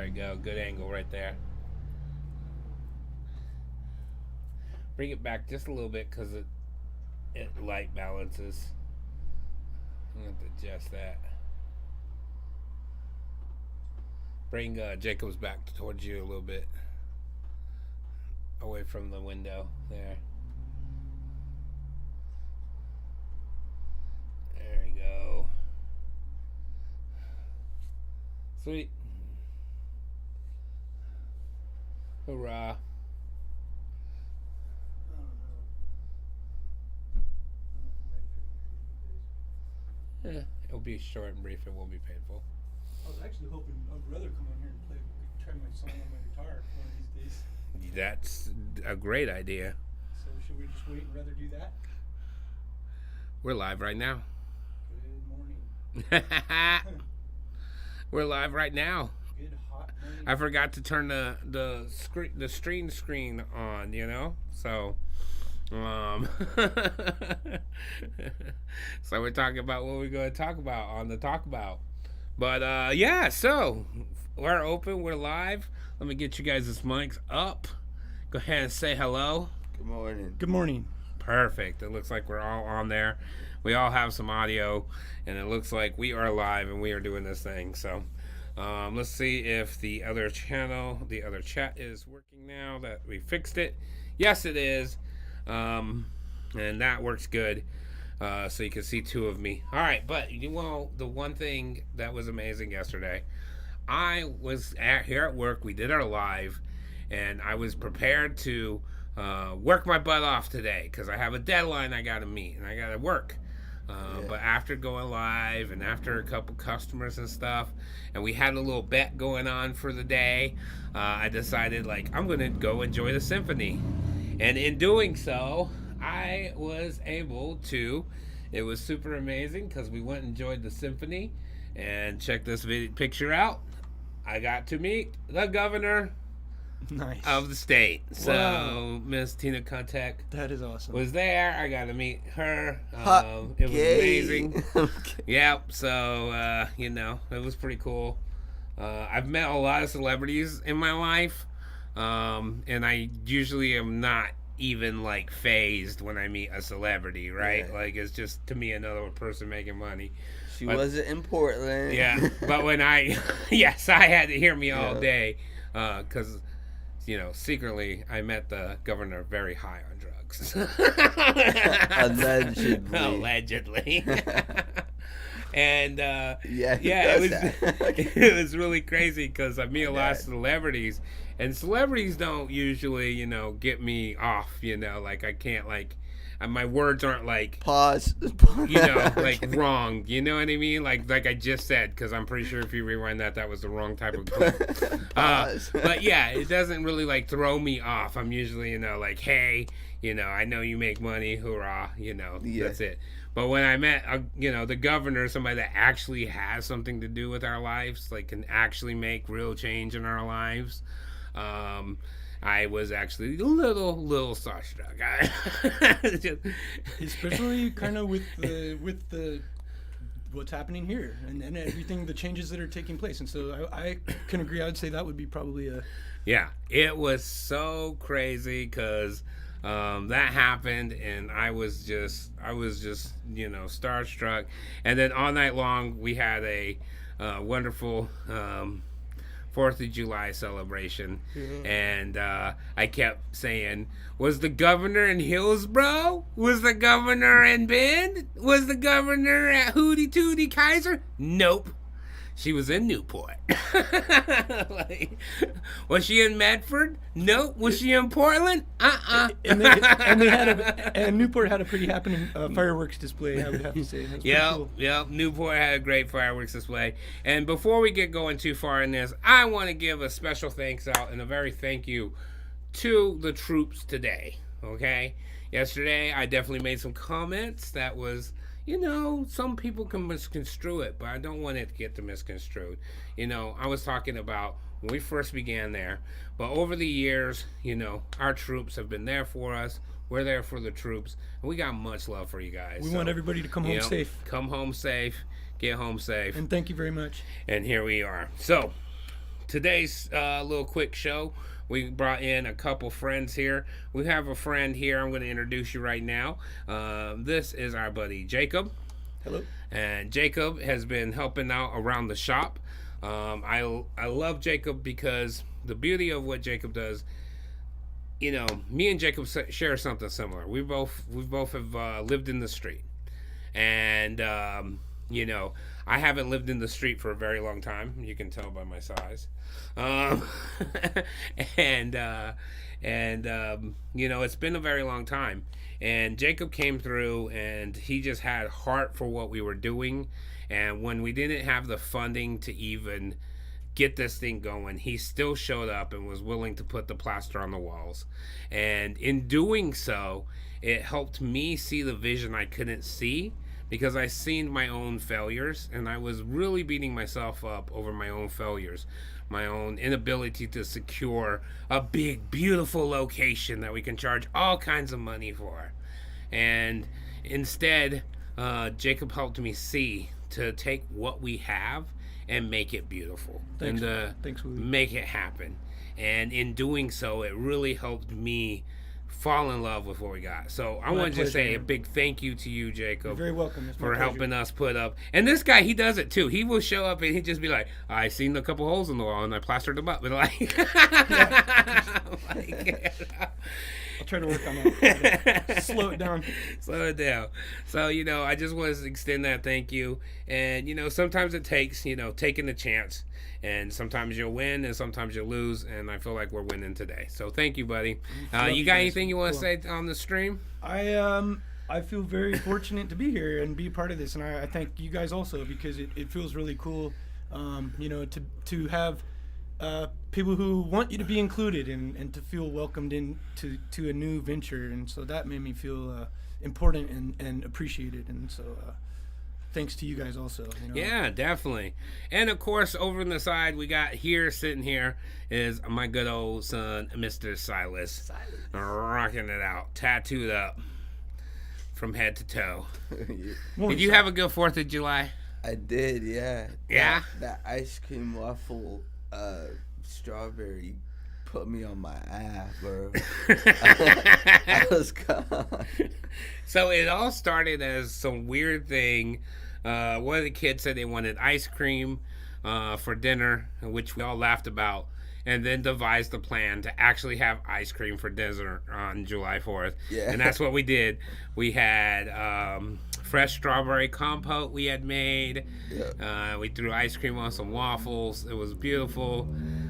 There we go. Good angle right there. Bring it back just a little bit because it light balances. I'm going to adjust that. Bring Jacob's back towards you a little bit. Away from the window there. There we go. Sweet. Hoorah. Yeah, it'll be short and brief. It won't be painful. I was actually hoping I'd rather come on here and try my song on my guitar one of these days. That's a great idea. So should we just wait and rather do that? We're live right now. Good morning. We're live right now. Good hot morning. I forgot to turn the screen on, you know? So so we're talking about what we're going to talk about on the Talk About. But yeah, so we're open, we're live. Let me get you guys' mics up. Go ahead and say hello. Good morning. Good morning. Perfect. It looks like we're all on there. We all have some audio, and it looks like we are live and we are doing this thing. So let's see if the other chat is working now that we fixed it. Yes, it is. And that works good. So you can see two of me. All right, but the one thing that was amazing yesterday, I was here at work. We did our live, and I was prepared to work my butt off today because I have a deadline I got to meet and I got to work. But after going live and after a couple customers and stuff, and we had a little bet going on for the day, I decided I'm going to go enjoy the symphony. And in doing so, I was able to. It was super amazing because we went and enjoyed the symphony. And check this picture out. I got to meet the governor of the state. So Miss Tina Kontek That is awesome. was there. I got to meet her. It was Gay. amazing. Yeah. So it was pretty cool. I've met a lot of celebrities in my life, and I usually am not even phased when I meet a celebrity, right? Yeah. It's just to me another person making money. She But- wasn't in Portland. Yeah, but when yes, I had to hear me all Yeah. day, because, secretly I met the governor very high on drugs. Allegedly. Allegedly. And Yeah, he it does was that. it was really crazy because I meet a lot of Yeah. celebrities, and celebrities don't usually get me off. I can't my words aren't Pause. wrong. You know what I mean? Like I just said, because I'm pretty sure if you rewind that was the wrong type of clip. Pause. But yeah, it doesn't really throw me off. I'm usually, hey, I know you make money, hoorah, Yeah. that's it. But when I met, the governor, somebody that actually has something to do with our lives, can actually make real change in our lives, I was actually a little starstruck. Especially kind of with the what's happening here and everything, the changes that are taking place. And so I can agree. I would say that would be probably a. Yeah, it was so crazy because that happened, and I was just starstruck. And then all night long we had a wonderful 4th of July celebration, and I kept saying, was the governor in Hillsborough? Was the governor in Bend? Was the governor at Hootie Tootie Kaiser? Nope. She was in Newport. Was she in Medford? Nope. Was she in Portland? And Newport had a pretty happening fireworks display, I would have to say. That was pretty cool. Yep. Newport had a great fireworks display. And before we get going too far in this, I want to give a special thanks out and a very thank you to the troops today. Okay? Yesterday, I definitely made some comments that was, some people can misconstrue it, but I don't want it to get misconstrued. I was talking about when we first began there, but over the years, our troops have been there for us. We're there for the troops, and we got much love for you guys. We want everybody to come home safe. Come home safe, get home safe. And thank you very much. And here we are. So, today's little quick show, we brought in a couple friends here. We have a friend here I'm going to introduce you right now. This is our buddy Jacob. Hello. And Jacob has been helping out around the shop. I love Jacob because the beauty of what Jacob does, you know, me and Jacob share something similar. We both have lived in the street, and you know, I haven't lived in the street for a very long time. You can tell by my size, and you know, it's been a very long time. And Jacob came through, and he just had heart for what we were doing. And when we didn't have the funding to even get this thing going, he still showed up and was willing to put the plaster on the walls. And in doing so, it helped me see the vision I couldn't see, because I seen my own failures, and I was really beating myself up over my own failures, my own inability to secure a big, beautiful location that we can charge all kinds of money for. And instead, Jacob helped me see to take what we have and make it beautiful. Thanks, and make it happen. And in doing so, it really helped me fall in love with what we got. So I want to just say a big thank you to you, Jacob. You're very welcome. For helping us put up. And this guy, he does it too. He will show up and he'd just be like, I seen a couple holes in the wall and I plastered them up. And like, I'll try to work on that. Slow it down. Slow it down. So, you know, I just want to extend that thank you. And, you know, sometimes it takes, you know, taking a chance. And sometimes you'll win and sometimes you'll lose. And I feel like we're winning today. So thank you, buddy. You got anything you want to say on the stream? I feel very fortunate to be here and be part of this. And I thank you guys also, because it feels really cool, you know, to have people who want you to be included and to feel welcomed to a new venture. And so that made me feel important and appreciated. And so thanks to you guys also. You know? Yeah, definitely. And of course, over on the side, we got here, sitting here, is my good old son, Mr. Silas. Rocking it out, tattooed up from head to toe. Did you have a good 4th of July? I did, yeah. Yeah? That ice cream waffle strawberry put me on my ass, bro. I was gone. So it all started as some weird thing. One of the kids said they wanted ice cream for dinner, which we all laughed about, and then devised a plan to actually have ice cream for dinner on July 4th. Yeah. And that's what we did. We had fresh strawberry compote we had made. Yeah. We threw ice cream on some waffles. It was beautiful.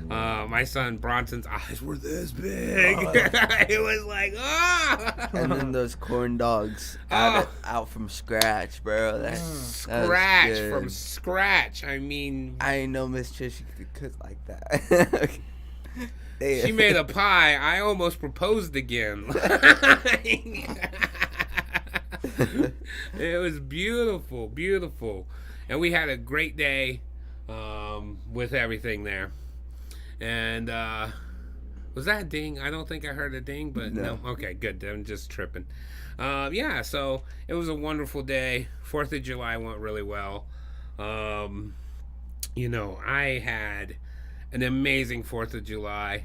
My son Bronson's eyes were this big. It was like, oh! And then those corn dogs out from scratch, bro. Scratch from scratch. I mean, I ain't know Miss Trish could cook like that. She made a pie. I almost proposed again. It was beautiful, beautiful. And we had a great day with everything there. And was that a ding? I don't think I heard a ding, but no. Okay, good. I'm just tripping. Yeah, so it was a wonderful day. 4th of July went really well. You know, I had an amazing 4th of July.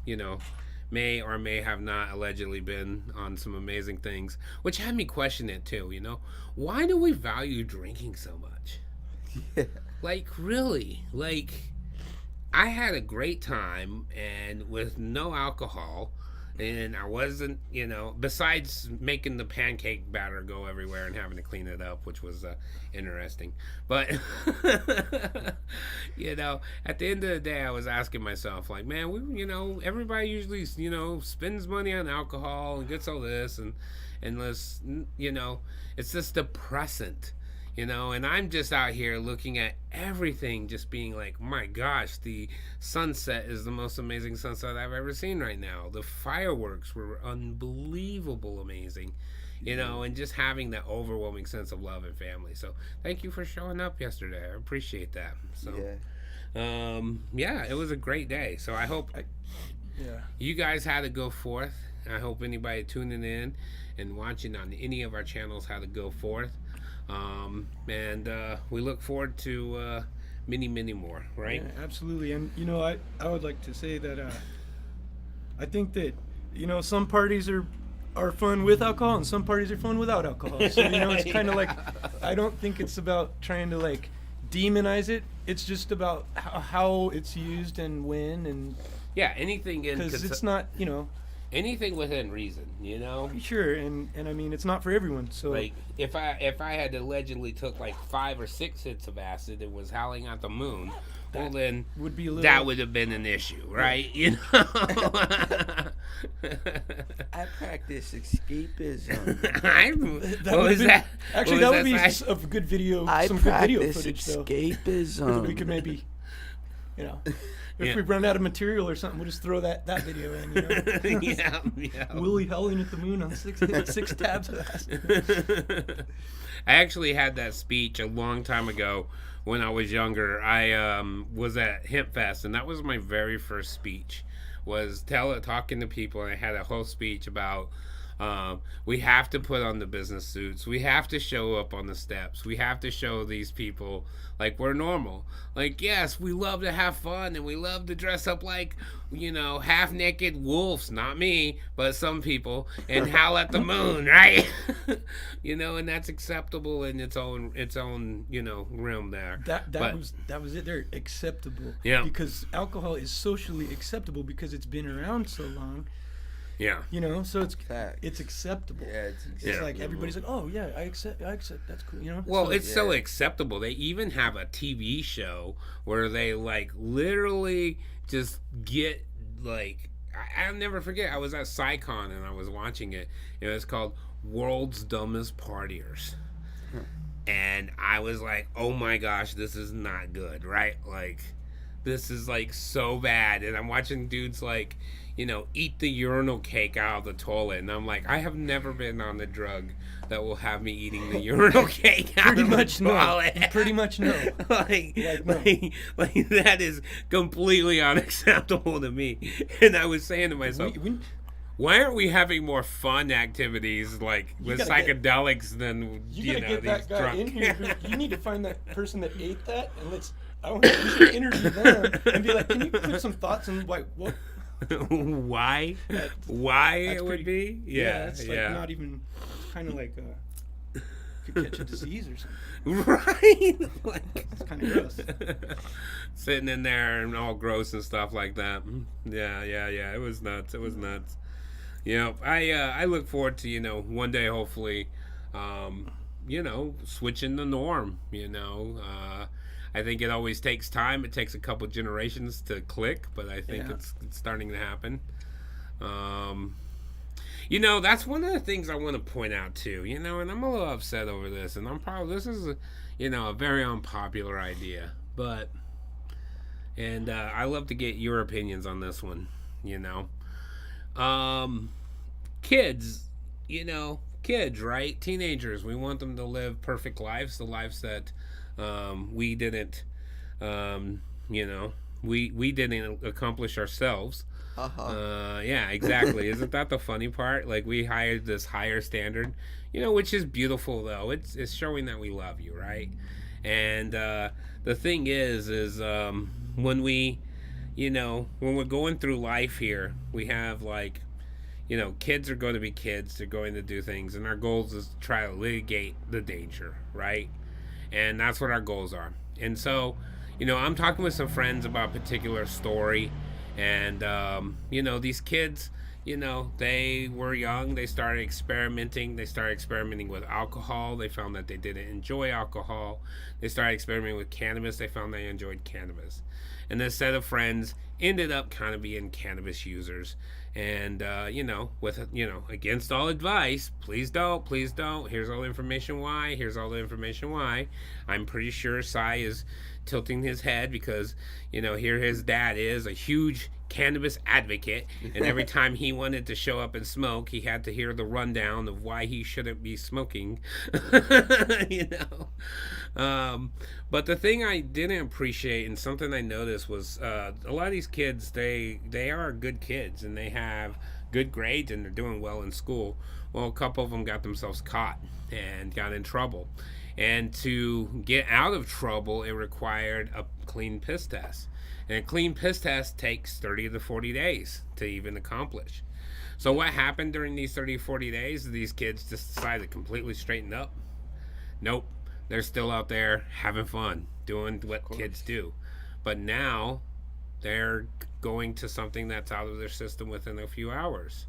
You know, may or may have not allegedly been on some amazing things, which had me question it too, you know. Why do we value drinking so much? Yeah. Like, really? Like, I had a great time, and with no alcohol, and I wasn't, you know, besides making the pancake batter go everywhere and having to clean it up, which was interesting. But, you know, at the end of the day, I was asking myself, like, man, you know, everybody usually, you know, spends money on alcohol and gets all this, and let's, you know, it's just depressant. You know, and I'm just out here looking at everything, just being like, my gosh, the sunset is the most amazing sunset I've ever seen right now. The fireworks were unbelievable amazing, you know, and just having that overwhelming sense of love and family. So thank you for showing up yesterday. I appreciate that. So, yeah, it was a great day. So I hope you guys had to go forth. I hope anybody tuning in and watching on any of our channels had to go forth. And we look forward to many, many more, right? Yeah, absolutely. And I would like to say that I think that some parties are fun with alcohol and some parties are fun without alcohol. So it's kind of like, I don't think it's about trying to like demonize it. It's just about how it's used and when, and Yeah, anything in because it's not anything within reason, sure, and I mean it's not for everyone. So Like if I had allegedly took like 5 or 6 hits of acid and was howling at the moon, well then would be a little. that would have been an issue, right? You know. I practice escapism. That What would was be, that? Actually, What that was would be that? a good video. I Some good video practice footage, though. escapism. We could maybe, if Yeah. we run out of material or something, we'll just throw that video in. Yeah. Willie howling at the moon on six tabs of acid. I actually had that speech a long time ago when I was younger. I was at Hemp Fest, and that was my very first speech. Was talking to people, and I had a whole speech about we have to put on the business suits. We have to show up on the steps. We have to show these people like we're normal. Like, yes, we love to have fun and we love to dress up like, half naked wolves. Not me, but some people, and howl at the moon, right? And that's acceptable in its own realm there. That was it. They're acceptable. Yeah. Because alcohol is socially acceptable because it's been around so long. Yeah. So it's Facts. it's acceptable. Yeah, it's It's Yeah. like everybody's like, oh yeah, I accept. That's cool. Well, it's so yeah. acceptable. They even have a TV show where they like literally just get like I'll never forget. I was at SciCon and I was watching it. It was called World's Dumbest Partiers. And I was like, "Oh my gosh, this is not good." Right? Like this is like so bad. And I'm watching dudes like eat the urinal cake out of the toilet. And I'm like, I have never been on the drug that will have me eating the urinal cake out Pretty of much the no. toilet. Pretty much no. like, no. like that is completely unacceptable to me. And I was saying to myself, why aren't we having more fun activities like with psychedelics than You gotta get these that guy drunk? in here. You need to find that person that ate that, and I don't know. You should interview them and be like, can you put some thoughts on like what? Why That's it would pretty- be? It's like not even. It's kind of like could catch a disease or something. Right. Like, It's kind of gross. sitting in there and all gross and stuff like that. Yeah. It was nuts. I look forward to one day hopefully, switching the norm. I think it always takes time. It takes a couple generations to click, but I think it's starting to happen. That's one of the things I want to point out too. And I'm a little upset over this, and this is a very unpopular idea, but I love to get your opinions on this one. Kids, kids, right? Teenagers, we want them to live perfect lives, the lives that we didn't, we didn't accomplish ourselves. Yeah, exactly. Isn't that the funny part? Like we hired this higher standard, which is beautiful though. It's showing that we love you, right? And the thing is when we, when we're going through life here, we have like, kids are going to be kids. They're going to do things, and our goals is to try to mitigate the danger, right? And that's what our goals are. And so, I'm talking with some friends about a particular story, and these kids, they were young. They started experimenting. They started experimenting with alcohol. They found that they didn't enjoy alcohol. They started experimenting with cannabis. They found they enjoyed cannabis. And this set of friends ended up kind of being cannabis users. And, with, against all advice, please don't. Here's all the information why. I'm pretty sure Cy is tilting his head because, here his dad is a huge cannabis advocate. And every time he wanted to show up and smoke, he had to hear the rundown of why he shouldn't be smoking, But the thing I didn't appreciate and something I noticed was a lot of these kids, they are good kids and they have good grades and they're doing well in school. Well, a couple of them got themselves caught and got in trouble. And to get out of trouble, it required a clean piss test. And a clean piss test takes 30 to 40 days to even accomplish. So what happened during these 30 to 40 days? These kids just decided to completely straighten up. Nope. They're still out there having fun, doing what kids do. But now they're going to something that's out of their system within a few hours.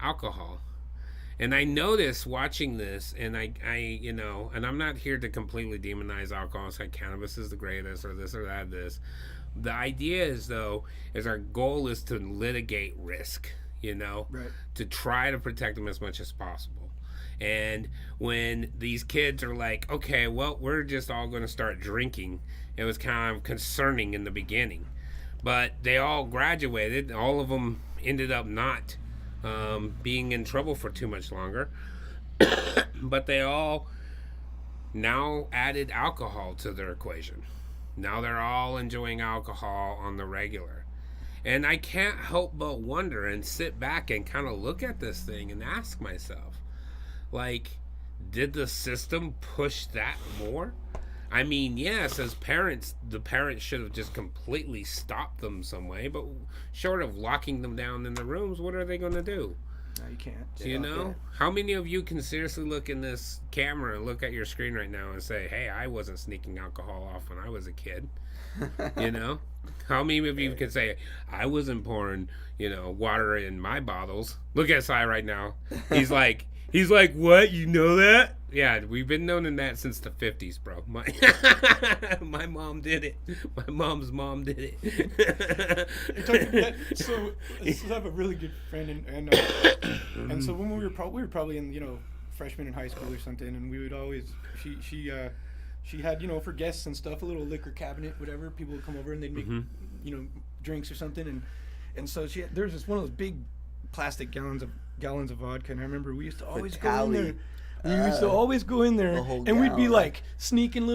Alcohol. And I noticed watching this, and I and I'm not here to completely demonize alcohol and say cannabis is the greatest or this or that, this. The idea is, though, is our goal is to litigate risk, Right. to try to protect them as much as possible. And when these kids are like, okay, well, we're just all going to start drinking, it was kind of concerning in the beginning. But they all graduated. All of them ended up not being in trouble for too much longer. But they all now added alcohol to their equation. Now they're all enjoying alcohol on the regular. And I can't help but wonder and sit back and kind of look at this thing and ask myself, like, did the system push that more? I mean, yes, as parents, the parents should have just completely stopped them some way, but short of locking them down in the rooms, what are they going to do? No, you can't. You know? How many of you can seriously look in this camera and look at your screen right now and say, hey, I wasn't sneaking alcohol off when I was a kid? How many of you can say, I wasn't pouring, water in my bottles? Look at Cy right now. He's like, what? You know that? Yeah, we've been known that since the 50s, bro. My mom did it. My mom's mom did it. So I have a really good friend, and so when we were probably in freshman in high school or something, and we would always she had for guests and stuff a little liquor cabinet, whatever. People would come over and they'd make drinks or something, and so there's this one of those big plastic gallons of vodka, and I remember we used to always go in there. We used to always go in there, and we'd be like sneaking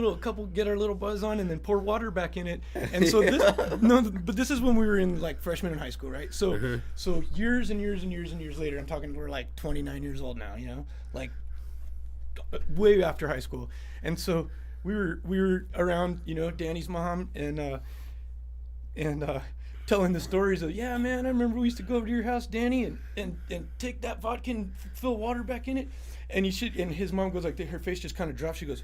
get our little buzz on, and then pour water back in it. And so this is when we were in like freshman in high school, right? So so years and years and years and years later, I'm talking we're like 29 years old now, like way after high school. And so we were around, Danny's mom and telling the stories of, yeah, man, I remember we used to go over to your house, Danny, and take that vodka and fill water back in it. And his mom goes like, her face just kind of drops. She goes,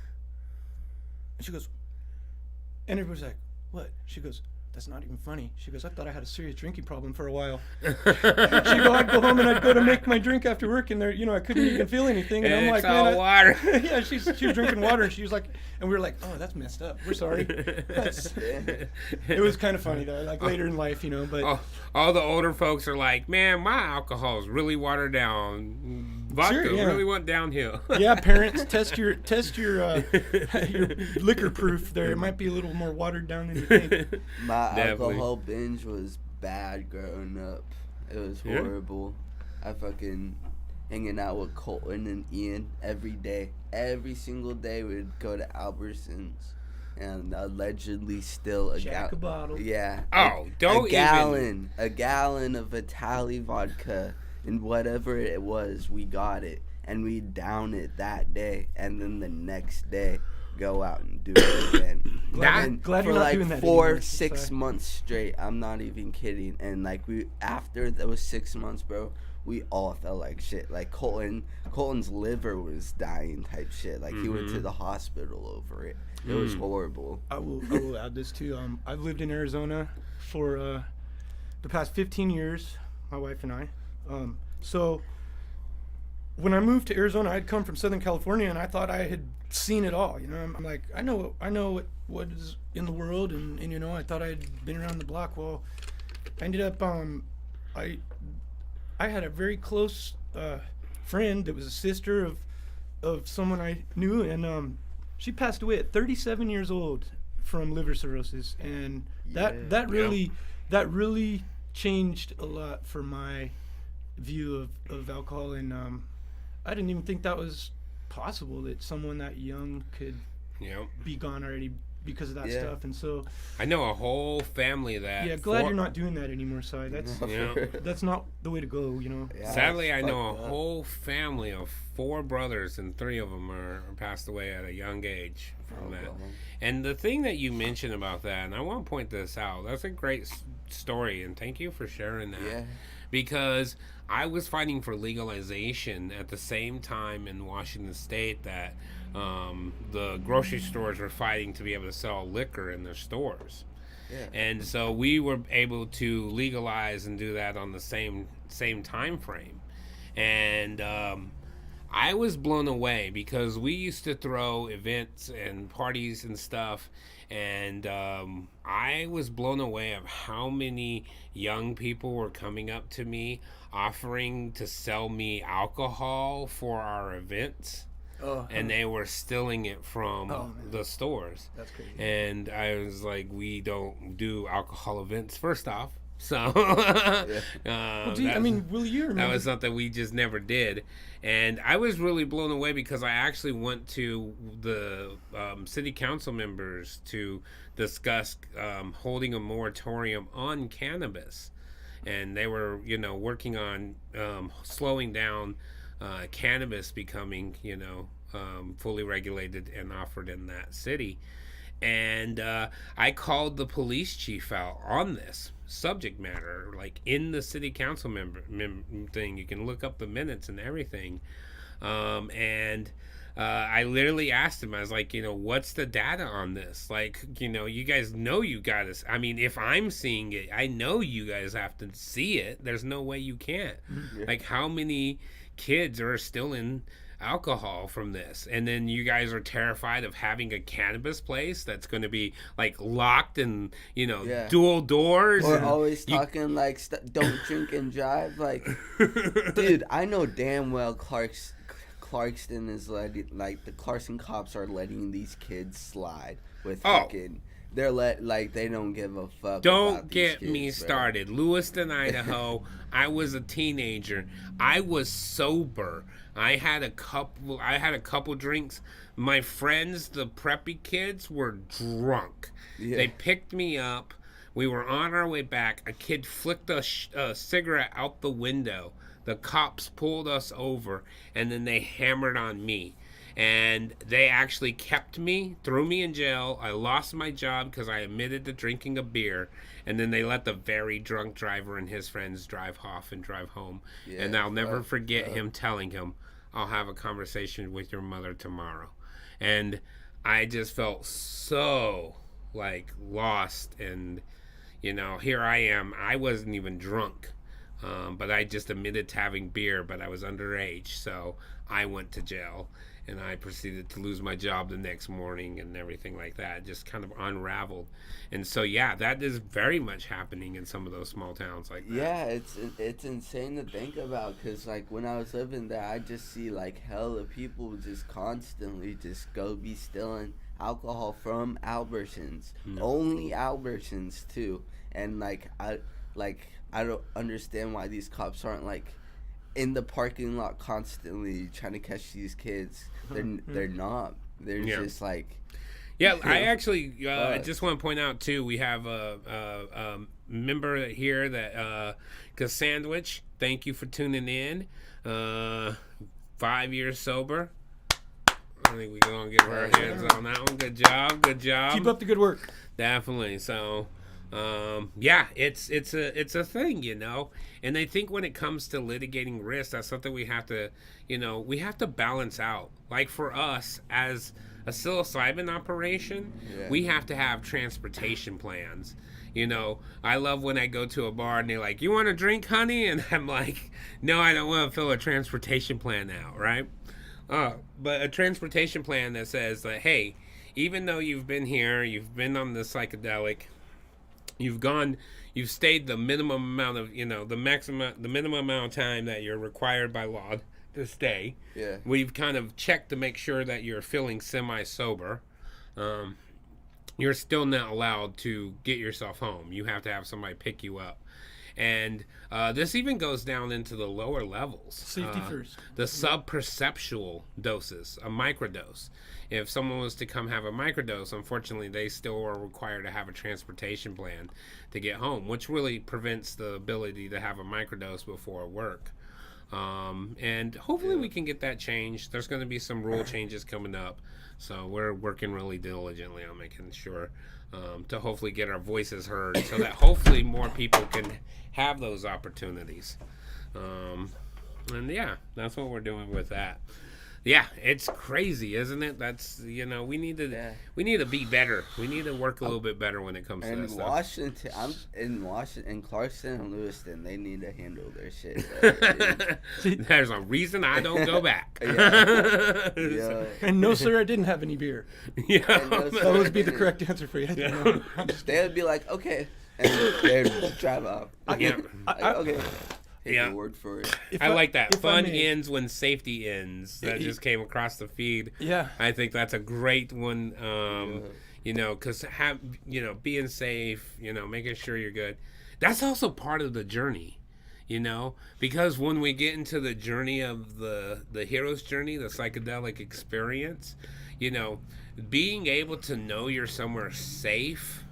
and everybody's like, what? She goes, that's not even funny. She goes, I thought I had a serious drinking problem for a while. I'd go home and I'd go to make my drink after work, and there, I couldn't even feel anything. And I'm like, man, water. Yeah, she was drinking water, and she was like, and we were like, oh, that's messed up. We're sorry. It was kind of funny though, like later in life, but all the older folks are like, man, my alcohol is really watered down. Vodka really went downhill. Yeah, parents, test your liquor proof there. It might be a little more watered down than you think. My alcohol binge was bad growing up. It was horrible. I fucking hanging out with Colton and Ian every day. Every single day we'd go to Albertsons and allegedly steal a bottle. Yeah. Oh, don't a gallon of Itali vodka. And whatever it was, we got it. And we'd down it that day. And then the next day, go out and do it again. Glad you're not doing that anymore. 4-6 months straight. I'm not even kidding. And like after those 6 months, bro, we all felt like shit. Like Colton's liver was dying type shit. Like he went to the hospital over it. It was horrible. I will add this too. I've lived in Arizona for the past 15 years, my wife and I. So when I moved to Arizona, I'd come from Southern California, and I thought I had seen it all. I'm like, I know what is in the world, and I thought I'd been around the block. Well, I ended up I had a very close friend that was a sister of someone I knew, and she passed away at 37 years old from liver cirrhosis, and that really changed a lot for my view of alcohol, and I didn't even think that was possible, that someone that young could be gone already, because of that stuff. And so I know a whole family that. Glad you're not doing that anymore, Si. That's Yeah. that's not the way to go, you know. Yeah, Sadly, it's I know a fucked up. whole family of 4 brothers, and 3 of them are passed away at a young age from that. Wow. And the thing that you mentioned about that, and I want to point this out, that's a great story, and thank you for sharing that. Yeah. Because I was fighting for legalization at the same time in Washington State that the grocery stores were fighting to be able to sell liquor in their stores. Yeah. And so we were able to legalize and do that on the same time frame. And I was blown away because we used to throw events and parties and stuff, and I was blown away of how many young people were coming up to me offering to sell me alcohol for our events. And they were stealing it from the stores. That's crazy. And I was like, we don't do alcohol events, first off. So, Well, I mean, will you remember? that was something we just never did. And I was really blown away because I actually went to the city council members to discuss holding a moratorium on cannabis. And they were, working on slowing down cannabis becoming, fully regulated and offered in that city. And I called the police chief out on this subject matter, like in the city council member thing. You can look up the minutes and everything. And I literally asked him, I was like, what's the data on this? Like, you guys know you got to, I mean, if I'm seeing it, I know you guys have to see it. There's no way you can't. Yeah. Like, how many kids are still in alcohol from this? And then you guys are terrified of having a cannabis place that's going to be like locked and dual doors, Or and always talking like don't drink and drive. Like, dude, I know damn well Clarkston is letting, like, the Clarkson cops are letting these kids slide with fucking. They're they don't give a fuck. Don't about these get kids, me bro. started. Lewiston, Idaho. I was a teenager. I was sober. I had a couple drinks. My friends, the preppy kids, were drunk. Yeah. They picked me up. We were on our way back. A kid flicked a cigarette out the window. The cops pulled us over, and then they hammered on me. And they actually kept me, threw me in jail. I lost my job because I admitted to drinking a beer. And then they let the very drunk driver and his friends drive off and drive home. Yeah, and I'll never forget him telling him, I'll have a conversation with your mother tomorrow. And I just felt so, like, lost. And, here I am. I wasn't even drunk. But I just admitted to having beer, but I was underage. So I went to jail. And I proceeded to lose my job the next morning and everything like that. It just kind of unraveled. And so, yeah, that is very much happening in some of those small towns like that. Yeah, it's insane to think about, because, like, when I was living there, I just see, like, hella people just constantly just go be stealing alcohol from Albertsons. Only Albertsons, too. And, I don't understand why these cops aren't, like, in the parking lot constantly trying to catch these kids. They're not. They're just like. Yeah, I actually just want to point out too. We have a member here that Cassandwich. Thank you for tuning in. 5 years sober. I think we're gonna give her hands on that one. Good job. Good job. Keep up the good work. Definitely. So. Yeah, it's a thing, and I think when it comes to litigating risk, that's something we have to, we have to balance out. Like for us as a psilocybin operation, we have to have transportation plans. I love when I go to a bar and they're like, "You want a drink, honey?" And I'm like, "No, I don't want to fill a transportation plan out, right?" But a transportation plan that says that, hey, even though you've been here, you've been on the psychedelic, you've stayed the minimum amount of, the minimum amount of time that you're required by law to stay. Yeah. We've kind of checked to make sure that you're feeling semi-sober. You're still not allowed to get yourself home. You have to have somebody pick you up. And this even goes down into the lower levels. Safety first. The subperceptual doses, a microdose. If someone was to come have a microdose, unfortunately, they still are required to have a transportation plan to get home, which really prevents the ability to have a microdose before work. And hopefully we can get that changed. There's going to be some rule changes coming up. So we're working really diligently on making sure to hopefully get our voices heard so that hopefully more people can have those opportunities. And yeah, that's what we're doing with that. Yeah, it's crazy, isn't it? That's, we need to be better. We need to work a little bit better when it comes to that stuff. In Washington, Clarkston and Lewiston, they need to handle their shit better. There's a reason I don't go back. Yeah. And no, sir, I didn't have any beer. Yeah. That would be the correct answer for you. They would be like, okay, and they'd drive off. Yeah. Okay. Yeah. Word for it. I like that. Fun ends when safety ends. That just came across the feed. Yeah. I think that's a great one. Because being safe, making sure you're good. That's also part of the journey, because when we get into the journey of the hero's journey, the psychedelic experience, being able to know you're somewhere safe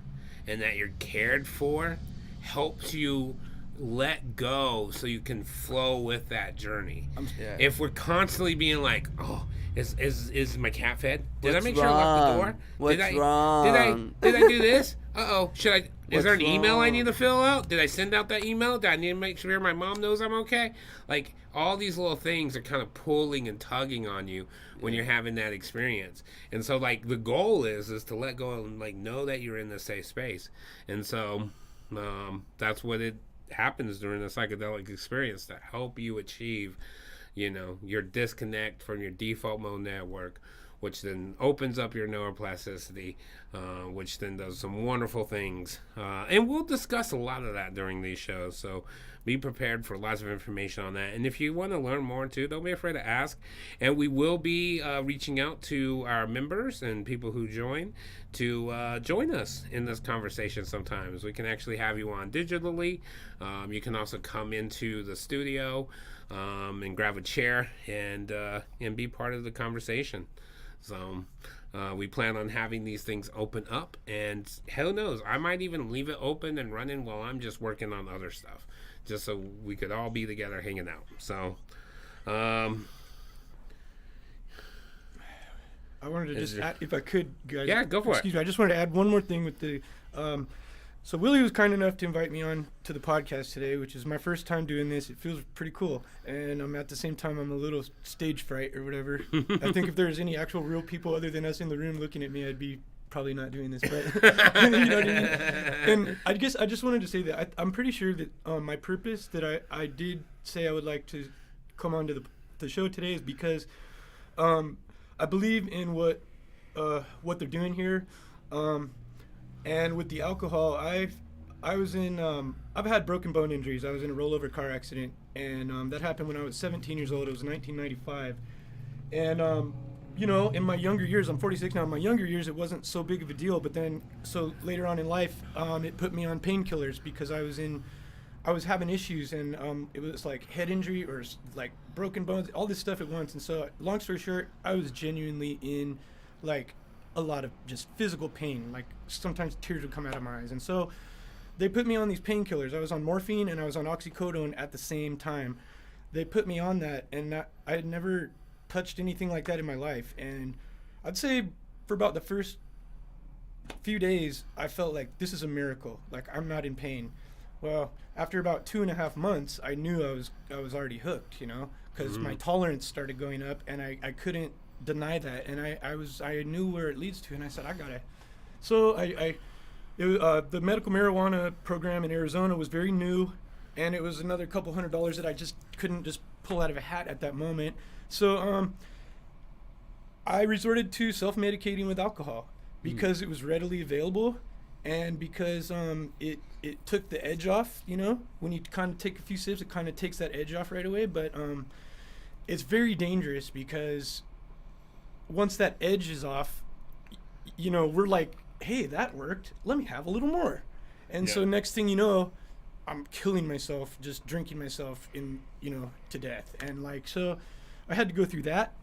and that you're cared for helps you let go so you can flow with that journey. If we're constantly being like, oh, is my cat fed? Did I make sure I locked the door? What's wrong? Did I do this? Should I? Is there an email I wrong? need to fill out? Did I send out that email? Do I need to make sure my mom knows I'm okay? Like, all these little things are kind of pulling and tugging on you when you're having that experience. And so, like, the goal is to let go and, like, know that you're in the safe space. And so that's what it happens during the psychedelic experience to help you achieve your disconnect from your default mode network, which then opens up your neuroplasticity, which then does some wonderful things, and we'll discuss a lot of that during these shows, so be prepared for lots of information on that. And if you want to learn more too, don't be afraid to ask, and we will be reaching out to our members and people who join to join us in this conversation. Sometimes we can actually have you on digitally. You can also come into the studio and grab a chair and be part of the conversation. So we plan on having these things open up, and hell knows, I might even leave it open and running while I'm just working on other stuff, just so we could all be together hanging out. So I wanted to just add, if I could, guys. Yeah, go for it. Excuse me. I just wanted to add one more thing with the. So Willie was kind enough to invite me on to the podcast today, which is my first time doing this. It feels pretty cool, and at the same time, I'm a little stage fright or whatever. I think if there's any actual real people other than us in the room looking at me, I'd be probably not doing this. But you know what I mean? And I guess I just wanted to say that I'm pretty sure that my purpose that I did say I would like to come onto the show today is because I believe in what they're doing here. And with the alcohol, I've had broken bone injuries. I was in a rollover car accident, and that happened when I was 17 years old. It was 1995. And, in my younger years, I'm 46 now, in my younger years, it wasn't so big of a deal. But then, so later on in life, it put me on painkillers because I was having issues, and it was like head injury or like broken bones, all this stuff at once. And so, long story short, I was genuinely in like a lot of just physical pain. Like sometimes tears would come out of my eyes. And so they put me on these painkillers. I was on morphine and I was on oxycodone at the same time. They put me on that, and I had never touched anything like that in my life. And I'd say for about the first few days, I felt like this is a miracle. Like I'm not in pain. Well, after about 2.5 months, I knew I was already hooked, because my tolerance started going up, and I couldn't deny that. And I knew where it leads to, and I said, I gotta. So the medical marijuana program in Arizona was very new, and it was another couple $100 that I just couldn't just pull out of a hat at that moment. So I resorted to self-medicating with alcohol because it was readily available, and because it took the edge off. When you kind of take a few sips, it kind of takes that edge off right away. But it's very dangerous because once that edge is off, we're like, hey, that worked. Let me have a little more. And so next thing you know, I'm killing myself, just drinking myself to death. And like, so I had to go through that.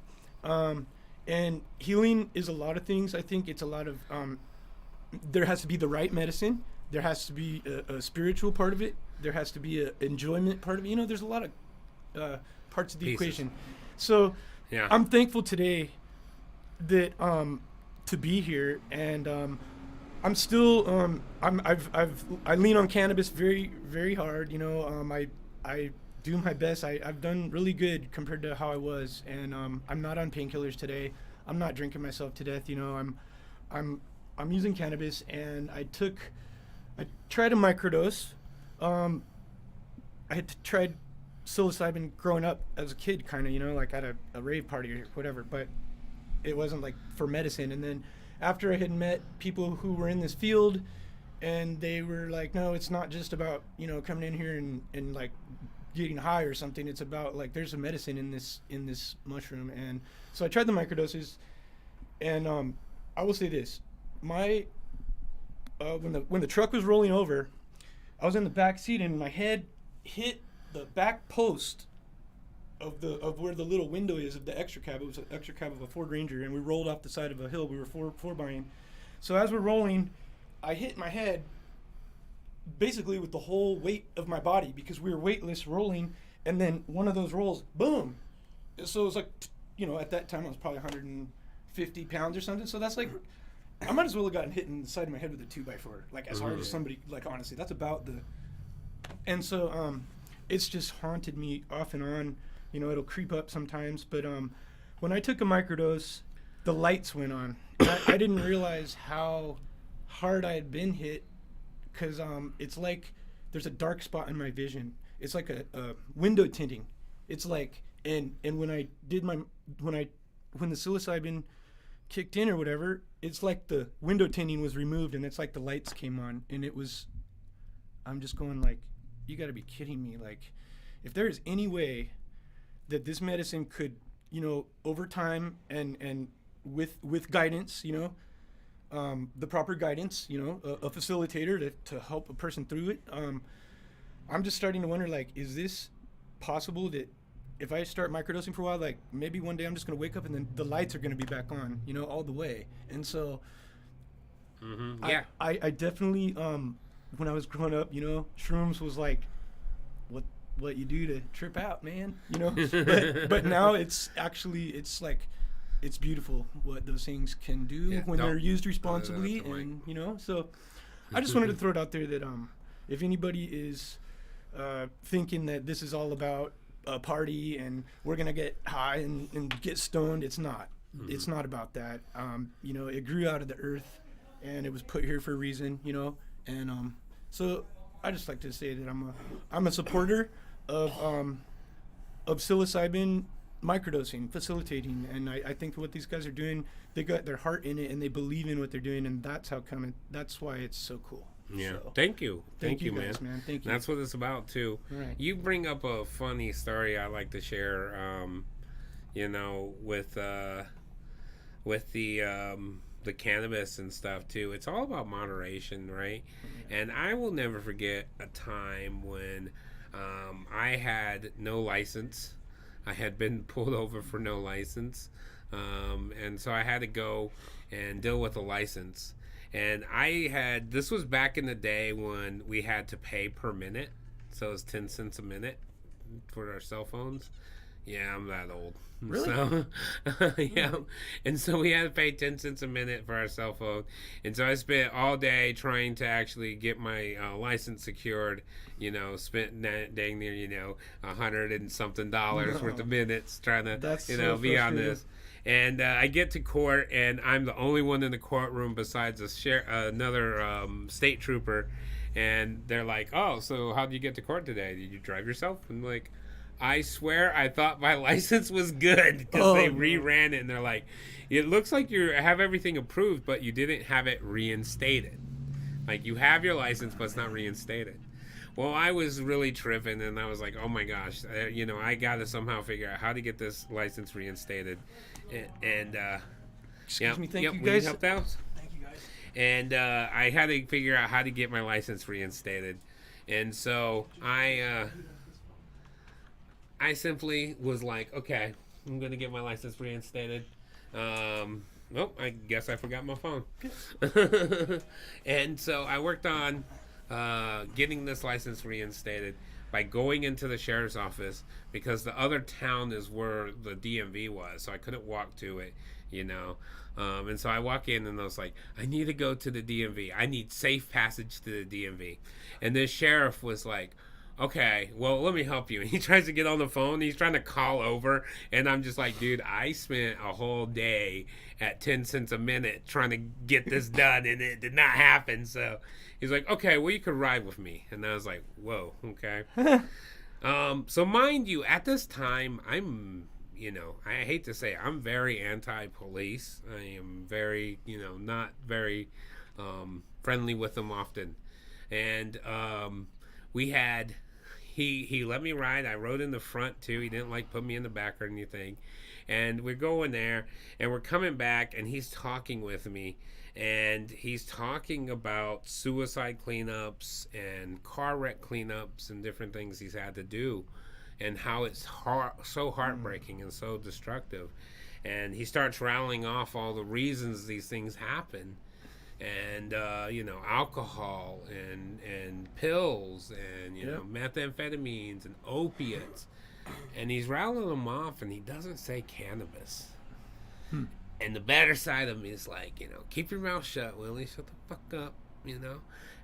And healing is a lot of things. I think it's a lot of, there has to be the right medicine. There has to be a spiritual part of it. There has to be a enjoyment part of it. There's a lot of parts of the equation. So I'm thankful today that to be here, and I'm still I lean on cannabis very, very hard. I do my best. I've done really good compared to how I was, and I'm not on painkillers today. I'm not drinking myself to death. I'm using cannabis, and I tried a microdose. I had tried psilocybin growing up as a kid, kind of, like at a rave party or whatever, but it wasn't like for medicine. And then after I had met people who were in this field, and they were like, no, it's not just about, coming in here and like getting high or something. It's about like, there's a medicine in this mushroom. And so I tried the microdoses, and I will say this, when the truck was rolling over, I was in the back seat, and my head hit the back post of where the little window is of the extra cab. It was an extra cab of a Ford Ranger, and we rolled off the side of a hill. We were four bying. So as we're rolling, I hit my head basically with the whole weight of my body, because we were weightless rolling, and then one of those rolls, boom. So it was like, at that time I was probably 150 pounds or something. So that's like, I might as well have gotten hit in the side of my head with a 2x4, like as hard as somebody, like honestly, that's about the. And so it's just haunted me off and on. It'll creep up sometimes, but when I took a microdose, the lights went on. I didn't realize how hard I had been hit, because it's like there's a dark spot in my vision. It's like a window tinting. It's like, and when I did when the psilocybin kicked in or whatever, it's like the window tinting was removed, and it's like the lights came on, and I'm just going like, you got to be kidding me. Like, if there is any way that this medicine could, over time and with guidance, the proper guidance, a facilitator to help a person through it. I'm just starting to wonder, like, is this possible that if I start microdosing for a while, like maybe one day I'm just going to wake up and then the lights are going to be back on, all the way. And so I definitely, when I was growing up, shrooms was like what you do to trip out, man, but now it's like, it's beautiful what those things can do when they're used responsibly. And so I just wanted to throw it out there that if anybody is thinking that this is all about a party and we're gonna get high and get stoned, it's not. It's not about that. It grew out of the earth, and it was put here for a reason, and so I just like to say that I'm a supporter of psilocybin microdosing, facilitating, and I think what these guys are doing, they got their heart in it, and they believe in what they're doing, and that's why it's so cool. Yeah. So, thank you guys, man. Thank you. That's what it's about too. Right. You bring up a funny story I like to share, with the cannabis and stuff too. It's all about moderation, right? Yeah. And I will never forget a time when I had no license. I had been pulled over for no license, and so I had to go and deal with a license. And this was back in the day when we had to pay per minute, so it was 10 cents a minute for our cell phones. Yeah, I'm that old. Really? So, yeah. And so we had to pay 10 cents a minute for our cell phone. And so I spent all day trying to actually get my license secured, spent dang near, $100 and something worth of minutes trying to, be on this. And I get to court, and I'm the only one in the courtroom besides another state trooper. And they're like, oh, so how'd you get to court today? Did you drive yourself? And I'm like, I swear I thought my license was good, because they reran it, and they're like, it looks like you have everything approved, but you didn't have it reinstated. Like, you have your license, but it's not reinstated. Well, I was really tripping, and I was like, oh my gosh, I got to somehow figure out how to get this license reinstated. And excuse me, thank you we guys. helped out. Thank you guys. And I had to figure out how to get my license reinstated. And so I simply was like, okay, I'm going to get my license reinstated. Oh, I guess I forgot my phone. And so I worked on getting this license reinstated by going into the sheriff's office, because the other town is where the DMV was, so I couldn't walk to it, you know. And so I walk in and I was like, I need to go to the DMV. I need safe passage to the DMV. And this sheriff was like, okay, well, let me help you. And he tries to get on the phone. He's trying to call over. And I'm just like, dude, I spent a whole day at 10 cents a minute trying to get this done, and it did not happen. So he's like, okay, well, you could ride with me. And I was like, whoa, okay. So mind you, at this time, I'm, you know, I hate to say it, I'm very anti-police. I am very, you know, not very friendly with them often. And we had... He let me ride. I rode in the front too. He didn't like put me in the back or anything. And we're going there, and we're coming back, and he's talking with me, and he's talking about suicide cleanups and car wreck cleanups and different things he's had to do, and how it's so heartbreaking and so destructive. And he starts rattling off all the reasons these things happen. And you know, alcohol and pills and you know, methamphetamines and opiates, and he's rattling them off, and he doesn't say cannabis. And the better side of me is like, you know, keep your mouth shut, Willie, shut the fuck up, you know.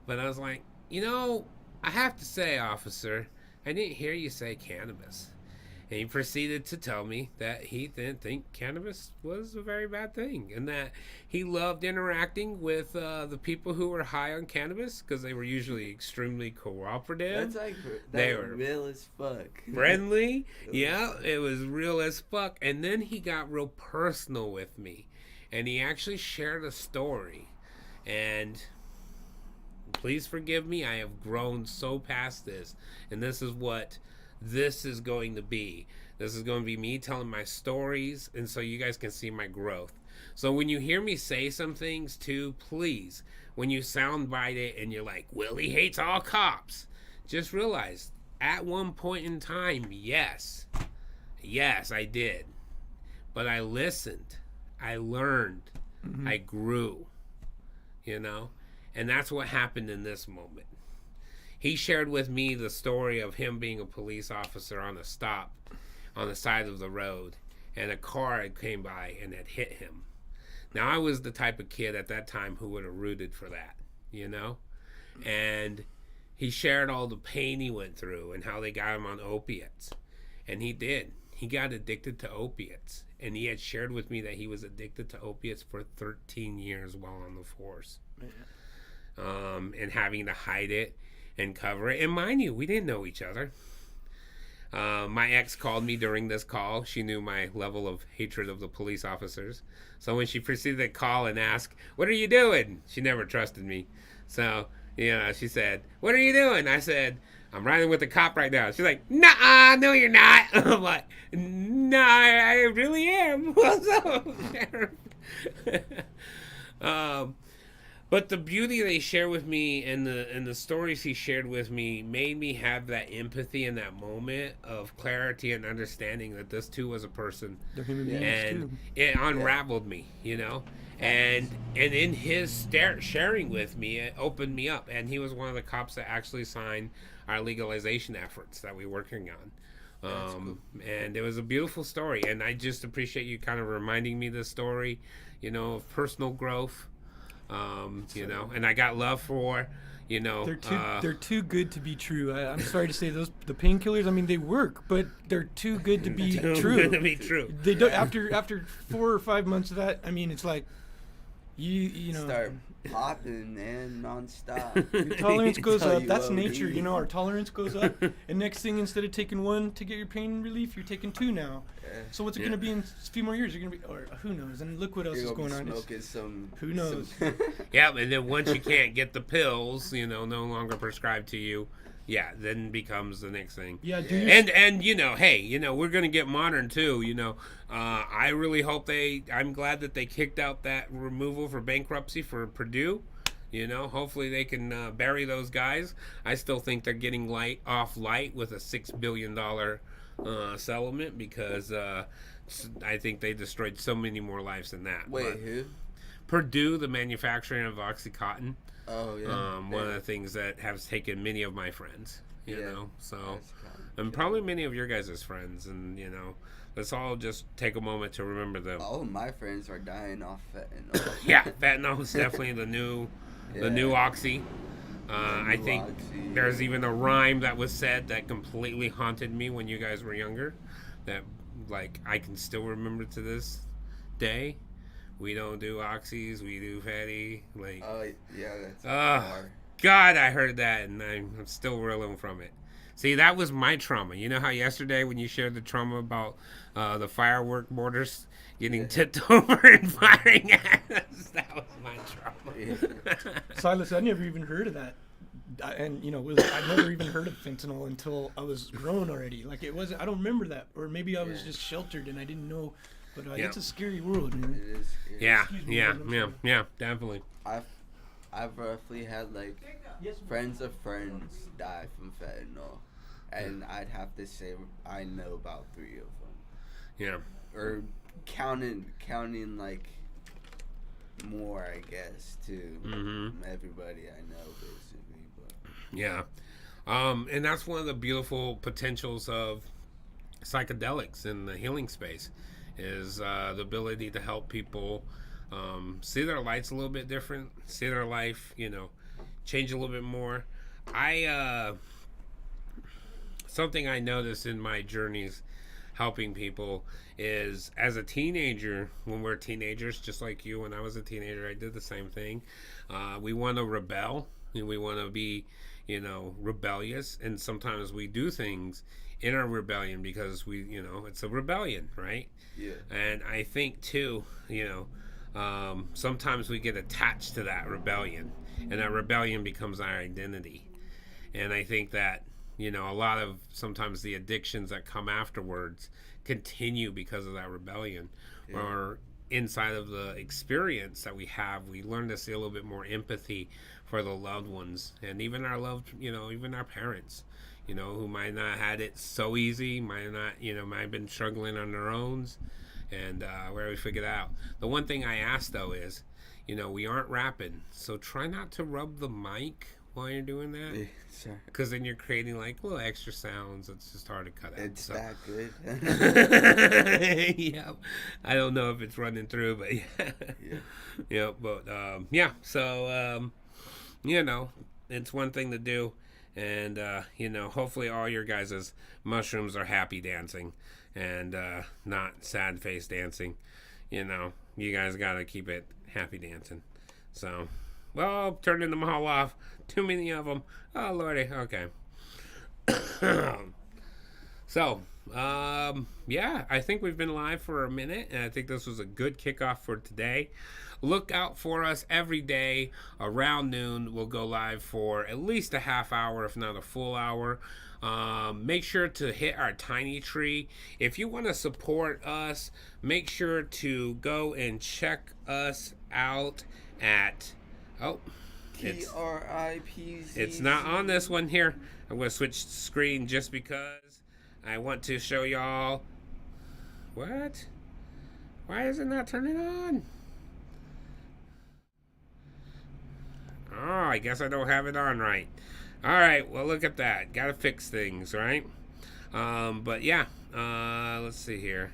But I was like, you know, I have to say, officer, I didn't hear you say cannabis. And he proceeded to tell me that he didn't think cannabis was a very bad thing, and that he loved interacting with the people who were high on cannabis, because they were usually extremely cooperative. That's like they were real as fuck. Friendly. Yeah, it was real as fuck. And then he got real personal with me, and he actually shared a story. And please forgive me, I have grown so past this, and this is what this is going to be. This is going to be me telling my stories, and so you guys can see my growth. So when you hear me say some things too, please, when you soundbite it and you're like, Willie hates all cops, just realize at one point in time, yes, I did. But I listened, I learned, I grew, you know, and that's what happened in this moment. He shared with me the story of him being a police officer on a stop on the side of the road, and a car had came by and had hit him. Now, I was the type of kid at that time who would have rooted for that, you know? And he shared all the pain he went through and how they got him on opiates. And he did. He got addicted to opiates. And he had shared with me that he was addicted to opiates for 13 years while on the force. And having to hide it and cover it. And mind you, we didn't know each other. My ex called me during this call. She knew my level of hatred of the police officers. So when she proceeded to call and ask, what are you doing? She never trusted me. So, you know, she said, what are you doing? I said, I'm riding with a cop right now. She's like, nah, no, you're not. I'm like, nah, I really am. What's up, Sheriff? But the beauty they share with me and the stories he shared with me made me have that empathy in that moment of clarity and understanding that this too was a person. They're human beings And too. it unraveled me, you know. And in his sharing with me, it opened me up. And he was one of the cops that actually signed our legalization efforts that we're working on. Cool. And it was a beautiful story. And I just appreciate you kind of reminding me this story, you know, of personal growth. You know, and I got love for, you know, They're too good to be true. I'm sorry to say the painkillers. I mean, they work, but they're too good to be true. Good to be true. They don't, after 4 or 5 months of that. I mean, it's like you know. Start popping, man, nonstop. Your tolerance goes Tell up. you That's what, nature. dude. You know, our tolerance goes up. And next thing, instead of taking 1 to get your pain relief, you're taking 2 now. Yeah. So what's it gonna be in a few more years? You're gonna be, or who knows? And look what else You're is gonna going be on. smoking some. Who knows? Yeah, and then once you can't get the pills, you know, no longer prescribed to you, yeah, then becomes the next thing. Yeah, do you And you know, hey, you know, we're gonna get modern too. You know, I really hope I'm glad that they kicked out that removal for bankruptcy for Purdue. You know, hopefully they can bury those guys. I still think they're getting light with a $6 billion settlement because I think they destroyed so many more lives than that. Wait, But who? Purdue, the manufacturing of OxyContin, Oh yeah. one of the things that has taken many of my friends. You Yeah. know, so OxyContin. and probably many of your guys' friends, and you know, let's all just take a moment to remember them. All of my friends are dying off fentanyl. Yeah, fentanyl is definitely the new oxy. I think Oxy. there's even a rhyme that was said that completely haunted me when you guys were younger. That like I can still remember to this day. We don't do oxys, we do fatty. Like, Oh yeah, that's oh God, I heard that and I'm still reeling from it. See, that was my trauma. You know how yesterday when you shared the trauma about the firework mortars getting tipped over and firing at us, that was my trauma. Silas, I never even heard of that. And you know, I never even heard of fentanyl until I was grown already. Like it wasn't. I don't remember that, or maybe I was just sheltered and I didn't know. But it's a scary world, man. It is scary. Yeah, definitely. I've roughly had like friends of friends die from fentanyl, and I'd have to say I know about 3 of them. Yeah. Or counting like more, I guess, too. Everybody I know, basically. But yeah, and that's one of the beautiful potentials of psychedelics in the healing space, is the ability to help people see their lights a little bit different, see their life, you know, change a little bit more. Something I noticed in my journeys helping people is, as a teenager, when we're teenagers, just like you, when I was a teenager, I did the same thing. We want to rebel, and we want to be, you know, rebellious, and sometimes we do things in our rebellion because we, you know, it's a rebellion, right? yeah, And I think too, you know, sometimes we get attached to that rebellion, and that rebellion becomes our identity. And I think that, you know, a lot of sometimes the addictions that come afterwards continue because of that rebellion. Or inside of the experience that we have, we learn to see a little bit more empathy for the loved ones, and even our loved, you know, even our parents, you know, who might not had it so easy, might not, you know, might have been struggling on their own, and where we figured out. The one thing I ask though is, you know, we aren't rapping, so try not to rub the mic while you're doing that, sure. because then you're creating like little extra sounds. It's just hard to cut out. It's that good. Yeah, I don't know if it's running through, but yeah, but yeah. So you know, it's one thing to do, and you know, hopefully all your guys' mushrooms are happy dancing and not sad face dancing. You know, you guys gotta keep it happy dancing. So. Well, turning them all off. Too many of them. Oh, Lordy. Okay. So, yeah, I think we've been live for a minute, and I think this was a good kickoff for today. Look out for us every day around noon. We'll go live for at least a half hour, if not a full hour. Make sure to hit our tiny tree. If you want to support us, make sure to go and check us out at... Oh, TRIPZ. it's not on this one here. I'm going to switch screen just because I want to show y'all. What? Why is it not turning on? Oh, I guess I don't have it on right. All right, well, look at that. Got to fix things, right? But yeah, let's see here.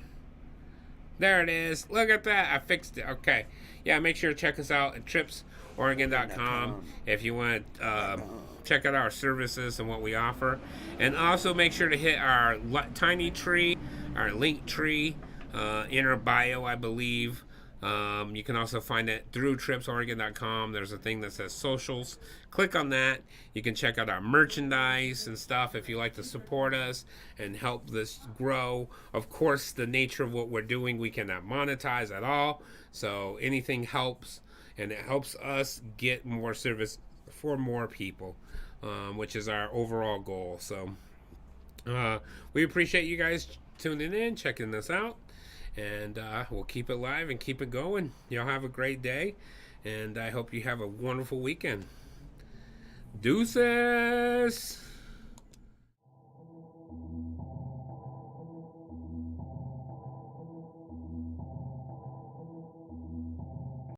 There it is. Look at that. I fixed it. Okay. Yeah, make sure to check us out at tripsoregon.com if you want to check out our services and what we offer. And also make sure to hit our tiny tree, our link tree, in our bio, I believe. You can also find it through tripsoregon.com. There's a thing that says socials. Click on that. You can check out our merchandise and stuff if you like to support us and help this grow. Of course, the nature of what we're doing, we cannot monetize at all. So anything helps, and it helps us get more service for more people, which is our overall goal. So we appreciate you guys tuning in, checking this out. And we'll keep it live and keep it going. Y'all have a great day. And I hope you have a wonderful weekend. Deuces!